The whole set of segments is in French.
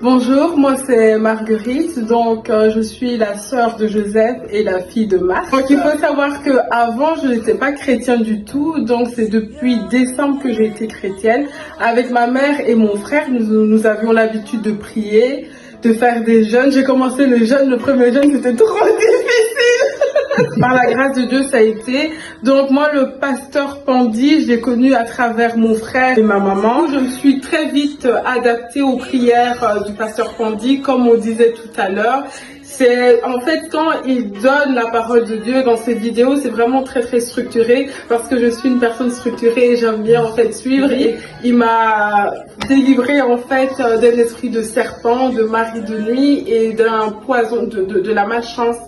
Bonjour, moi c'est Marguerite, donc je suis la sœur de Joseph et la fille de Marc. Donc il faut savoir que avant je n'étais pas chrétienne du tout, donc c'est depuis décembre que j'ai été chrétienne. Avec ma mère et mon frère, nous avions l'habitude de prier, de faire des jeûnes. J'ai commencé le premier jeûne, c'était trop difficile. Par la grâce de Dieu, ça a été. Donc moi, le pasteur Pandy, je l'ai connu à travers mon frère et ma maman. Je me suis très vite adaptée aux prières du pasteur Pandy, comme on disait tout à l'heure. C'est en fait quand il donne la parole de Dieu dans ses vidéos, c'est vraiment très structuré parce que je suis une personne structurée et j'aime bien en fait suivre. Et il m'a délivré en fait d'un esprit de serpent, de mari de nuit et d'un poison de la malchance.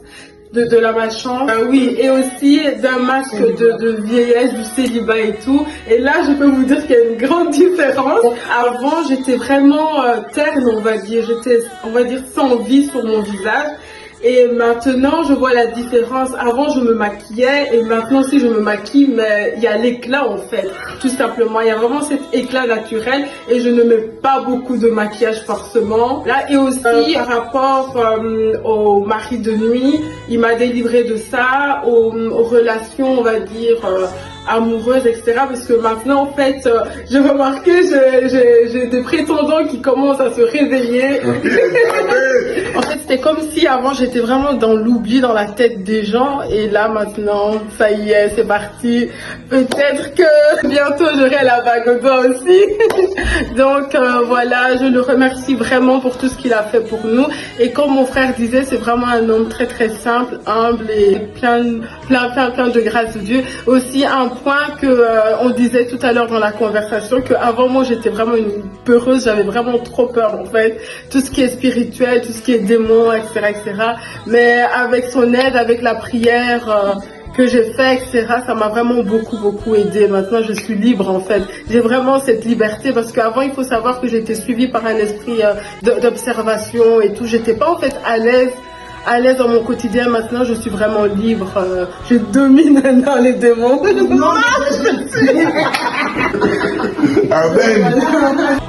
De la malchance, oui, et aussi d'un masque de vieillesse, du célibat et tout. Et là, je peux vous dire qu'il y a une grande différence. Avant, j'étais vraiment terne, on va dire. J'étais, on va dire, sans vie sur mon visage. Et maintenant, je vois la différence. Avant, je me maquillais et maintenant aussi, je me maquille, mais il y a l'éclat en fait, tout simplement. Il y a vraiment cet éclat naturel et je ne mets pas beaucoup de maquillage forcément. Là, et aussi, par rapport au mari de nuit, il m'a délivré de ça, aux relations, on va dire, amoureuses, etc. Parce que maintenant, en fait, j'ai remarqué, j'ai des prétendants qui commencent à se réveiller. En fait, c'était comme si avant, j'étais vraiment dans l'oubli dans la tête des gens. Et là, maintenant, ça y est, c'est parti. Peut-être que bientôt, j'aurai la bague au doigt aussi. Donc, voilà, je le remercie vraiment pour tout ce qu'il a fait pour nous. Et comme mon frère disait, c'est vraiment un homme très simple, humble et plein de grâce de Dieu. Aussi, un point que on disait tout à l'heure dans la conversation, que avant moi j'étais vraiment une peureuse, j'avais vraiment trop peur en fait, tout ce qui est spirituel, tout ce qui est démon, etc. Mais avec son aide, avec la prière que j'ai fait, etc., ça m'a vraiment beaucoup aidé. Maintenant je suis libre en fait, j'ai vraiment cette liberté parce qu'avant il faut savoir que j'étais suivie par un esprit d'observation et tout, j'étais pas en fait à l'aise dans mon quotidien. Maintenant je suis vraiment libre, je domine maintenant les démons. Amen.